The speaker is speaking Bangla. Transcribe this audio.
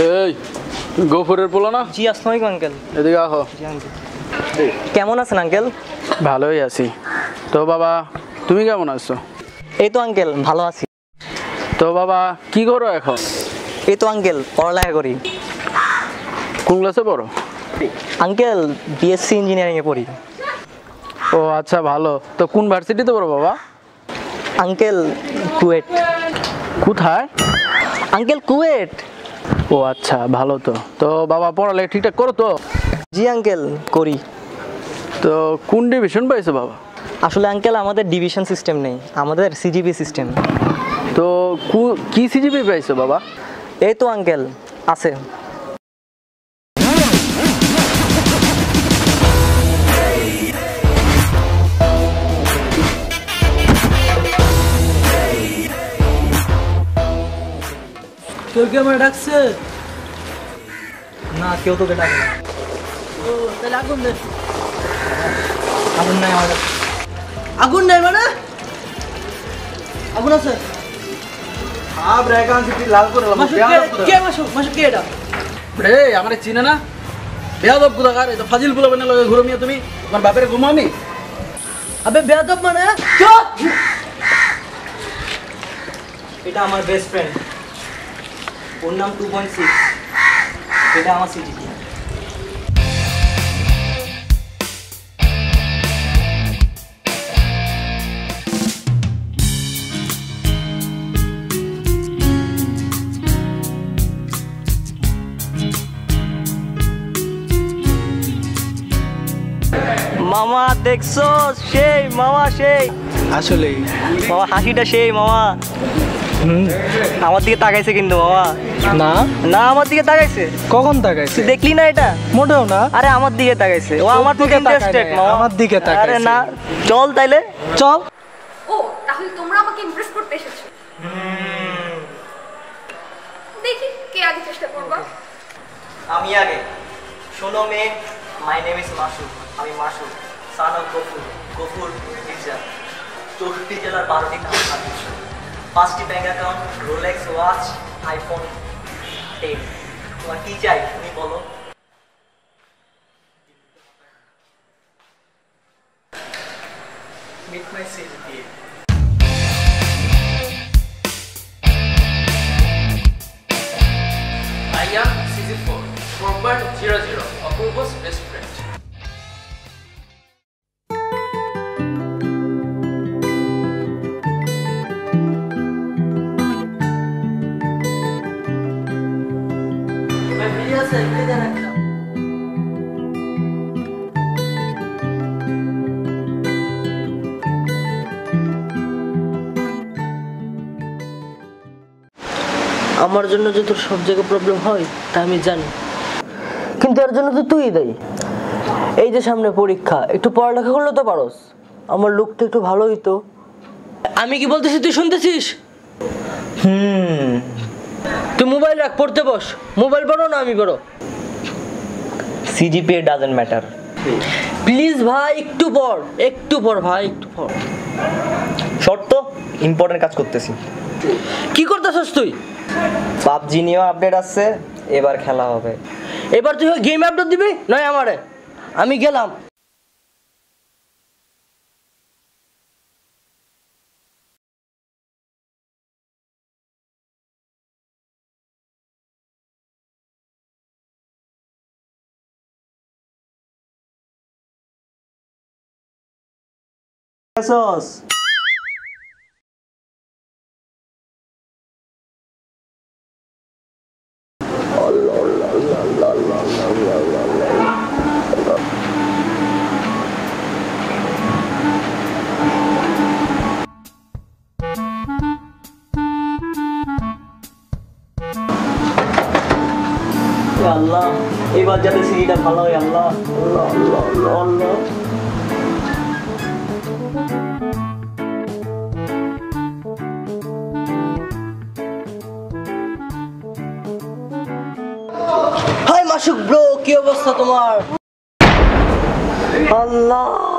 এই গফুরের পোলা না? জি আসসালামু আলাইকুম আঙ্কেল। এদিকে আহো। জি আঙ্কেল। কেমন আছেন আঙ্কেল? ভালোই আছি। তো বাবা তুমি কেমন আছো? এই তো আঙ্কেল ভালো আছি। তো বাবা কি করো এখন? এই তো আঙ্কেল পড়ালেখা করি। কোন ক্লাসে পড়ো? আঙ্কেল বিএসসি ইঞ্জিনিয়ারিং এ পড়ি। ও আচ্ছা ভালো। তো কোন ভার্সিটিতে পড়ো বাবা? আঙ্কেল কুয়েট। কোথায়? আঙ্কেল কুয়েট। ও আচ্ছা ভালো। তো তো বাবা পড়ালেখা ঠিকঠাক করো তো? জি আঙ্কেল করি। তো কোন ডিভিশন পাইছো বাবা? আসলে আঙ্কেল আমাদের ডিভিশন সিস্টেম নেই, আমাদের সিজিপি সিস্টেম। তো কি সিজিপি পাইছো বাবা? এই তো আঙ্কেল আছে। কেউ কি আমার ডাকছে? না কেউ তোকে ডাকে না। ও তাহলে আগুন দে। আগুন নাই আমাদের। আগুন নাই মানে? আগুন আছে। আব রেগান সিটি লাল করে মাসুদ কে মাসুদ কে এটা? রে আমারে চিনে না? বেয়াদব গুদাগার। এই তো ফাজিল গুলো বানালো ঘুরো মিয়া তুমি। তোমার বাপের ঘুমামি? আবে বেয়াদব মানে? চুপ। এটা আমার বেস্ট ফ্রেন্ড, ওর নাম 2.6। এটা আমার সিজিপি। মামা দেখছো সেই মামা সেই আসলেই মামা হাসিটা সেই মামা। আমার দিকে তাকাইছে কিন্তু মামা। না না আমার দিকে তাকাইছে। কখন তাকাইছে? তুই দেখলি না এটা? মোটেও না। আরে আমার দিকে তাকাইছে, ও আমার দিকে দিকে তাকায় ইন্টারেস্টেড নাই, মামা। আমার দিকে তাকাইছে। আরে না চল তাইলে চল। ও তাহলে তোমরা আমাকে ইমপ্রেস করতে এসেছো। দেখি কে আগে চেষ্টা করবা। আমি আগে। শোনো মেয়ে, মাই নেম ইজ মাসুদ। আমি মাসুদ, সান অফ গফুর মির্জা। 64 জেলার 12টি কাম, 5টি bank account, Rolex watch, iPhone 10। তোমার কি চাই তুমি বলো। Meet my CGP. I am CZ4, forward 00, Apurva's best friend. Video আছে, ভিডিও দেন একটা। আমার জন্য যে তোর সব জায়গায় প্রবলেম হয় তা আমি জানি, কিন্তু এর জন্য তো তুই দায়ী। এই যে সামনে পরীক্ষা, একটু পড়ালেখা করলে তো পারোস। আমার লুকটা একটু ভালো হইতো। আমি কি বলতেছি তুই শুনতেছিস? তুই মোবাইল রাখ, পড়তে বস। মোবাইল পড়ো না আমি পড়ো। CGPA doesn't matter. প্লিজ ভাই একটু পড় ভাই, একটু পড়। শর্ত ইম্পর্টেন্ট কাজ করতেছি। কি করতেছস তুই? পাবজি নিয়েও আপডেট আসছে, এবার খেলা হবে। এবার তুই গেম আপডেট দিবি নয় আমারে? আমি গেলাম। আল্লাহ এবার যাতে সিরিটা ভালো হয়। আল্লাহ আল্লাহ আল্লাহ আল্লাহ আল্লাহ। হাই মাসুক ব্রো, কি অবস্থা তোমার? আল্লাহ